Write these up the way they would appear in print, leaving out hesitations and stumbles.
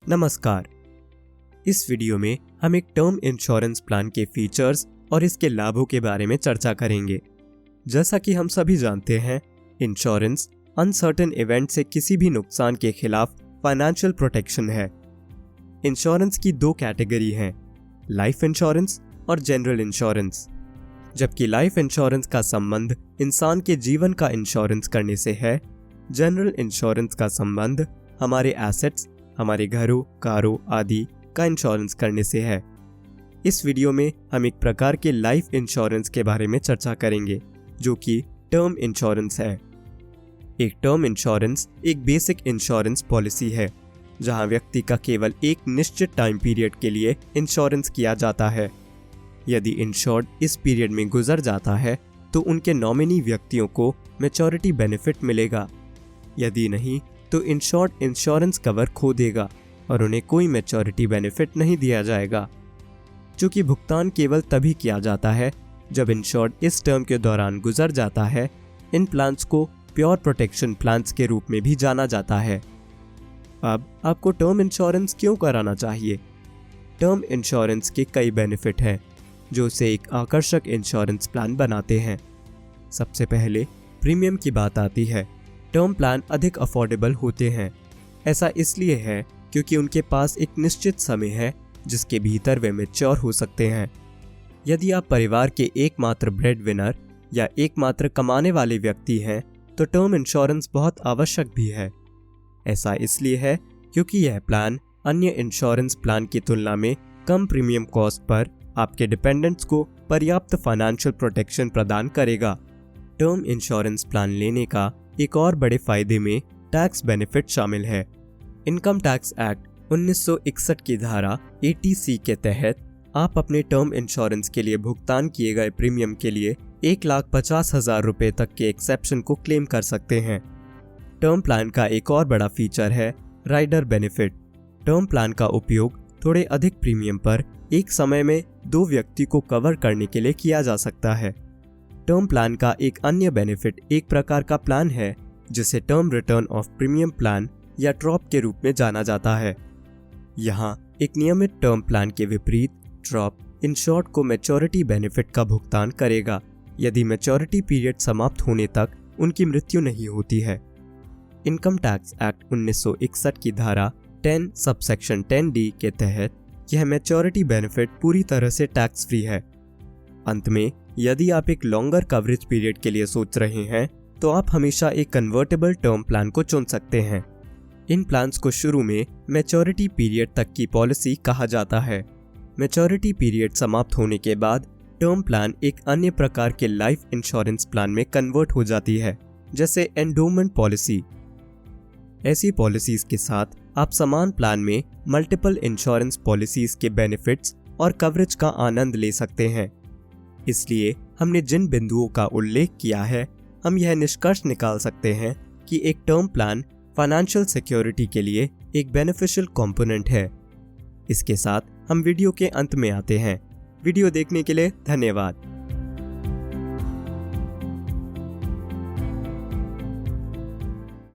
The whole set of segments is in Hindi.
नमस्कार। इस वीडियो में हम एक टर्म इंश्योरेंस प्लान के फीचर्स और इसके लाभों के बारे में चर्चा करेंगे। जैसा कि हम सभी जानते हैं, इंश्योरेंस अनसर्टेन इवेंट से किसी भी नुकसान के खिलाफ फाइनेंशियल प्रोटेक्शन है। इंश्योरेंस की दो कैटेगरी हैं, लाइफ इंश्योरेंस और जनरल इंश्योरेंस। जबकि लाइफ इंश्योरेंस का संबंध इंसान के जीवन का इंश्योरेंस करने से है, जनरल इंश्योरेंस का संबंध हमारे एसेट्स, हमारे घरों, कारों आदि का इंश्योरेंस करने से है। इस वीडियो में हम एक प्रकार के लाइफ इंश्योरेंस के बारे में चर्चा करेंगे, जो कि टर्म इंश्योरेंस है। एक टर्म इंश्योरेंस एक बेसिक इंश्योरेंस पॉलिसी है, जहां व्यक्ति का केवल एक निश्चित टाइम पीरियड के लिए इंश्योरेंस किया जाता है। यदि इंश्योर्ड इस पीरियड में गुजर जाता है तो उनके नॉमिनी व्यक्तियों को मैच्योरिटी बेनिफिट मिलेगा। यदि नहीं तो इंश्योर्ड इंश्योरेंस कवर खो देगा और उन्हें कोई मैच्योरिटी बेनिफिट नहीं दिया जाएगा। चूंकि भुगतान केवल तभी किया जाता है जब इंश्योर्ड इस टर्म के दौरान गुजर जाता है, इन प्लान्स को प्योर प्रोटेक्शन प्लान्स के रूप में भी जाना जाता है। अब आपको टर्म इंश्योरेंस क्यों कराना चाहिए? टर्म इंश्योरेंस के कई बेनिफिट हैं जो इसे एक आकर्षक इंश्योरेंस प्लान बनाते हैं। सबसे पहले प्रीमियम की बात आती है। टर्म प्लान अधिक अफोर्डेबल होते हैं। ऐसा इसलिए है क्योंकि उनके पास एक निश्चित समय है जिसके भीतर वे मैच्योर हो सकते हैं। यदि आप परिवार के एकमात्र ब्रेड विनर या एकमात्र कमाने वाले व्यक्ति हैं तो टर्म इंश्योरेंस बहुत आवश्यक भी है। ऐसा इसलिए है क्योंकि यह प्लान अन्य इंश्योरेंस प्लान की तुलना में कम प्रीमियम कॉस्ट पर आपके डिपेंडेंट्स को पर्याप्त फाइनेंशियल प्रोटेक्शन प्रदान करेगा। टर्म इंश्योरेंस प्लान लेने का एक और बड़े फायदे में टैक्स बेनिफिट शामिल है। इनकम टैक्स एक्ट 1961 की धारा 80C के तहत आप अपने टर्म इंश्योरेंस के लिए भुगतान किए गए प्रीमियम के लिए 1,50,000 रुपये तक के एक्सेप्शन को क्लेम कर सकते हैं। टर्म प्लान का एक और बड़ा फीचर है राइडर बेनिफिट। टर्म प्लान का उपयोग थोड़े अधिक प्रीमियम पर एक समय में 2 व्यक्ति को कवर करने के लिए किया जा सकता है। टर्म प्लान का एक अन्य बेनिफिट एक प्रकार का प्लान है जिसे term return of premium plan या ट्रॉप के रूप में जाना जाता है। यहाँ एक नियमित टर्म प्लान के विपरीत ट्रॉप इंश्योर्ड को मैच्योरिटी बेनिफिट का भुगतान करेगा यदि मैच्योरिटी पीरियड समाप्त होने तक उनकी मृत्यु नहीं होती है। इनकम टैक्स एक्ट 1961 की धारा 10 सबसेक्शन 10D के तहत यह मैच्योरिटी बेनिफिट पूरी तरह से टैक्स फ्री है। अंत में, यदि आप एक लॉन्गर कवरेज पीरियड के लिए सोच रहे हैं तो आप हमेशा एक कन्वर्टेबल टर्म प्लान को चुन सकते हैं। इन प्लान्स को शुरू में मैच्योरिटी पीरियड तक की पॉलिसी कहा जाता है। मैच्योरिटी पीरियड समाप्त होने के बाद टर्म प्लान एक अन्य प्रकार के लाइफ इंश्योरेंस प्लान में कन्वर्ट हो जाती है, जैसे एंडोमेंट पॉलिसी। ऐसी पॉलिसीज के साथ आप समान प्लान में मल्टीपल इंश्योरेंस पॉलिसीज के बेनिफिट्स और कवरेज का आनंद ले सकते हैं। इसलिए हमने जिन बिंदुओं का उल्लेख किया है, हम यह निष्कर्ष निकाल सकते हैं कि एक टर्म प्लान फाइनेंशियल सिक्योरिटी के लिए एक बेनिफिशियल कंपोनेंट है। इसके साथ हम वीडियो के अंत में आते हैं। वीडियो देखने के लिए धन्यवाद।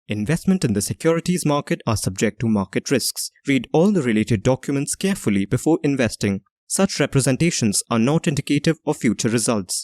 Investment in the securities market are subject to market risks. Read all the related documents carefully before investing. Such representations are not indicative of future results.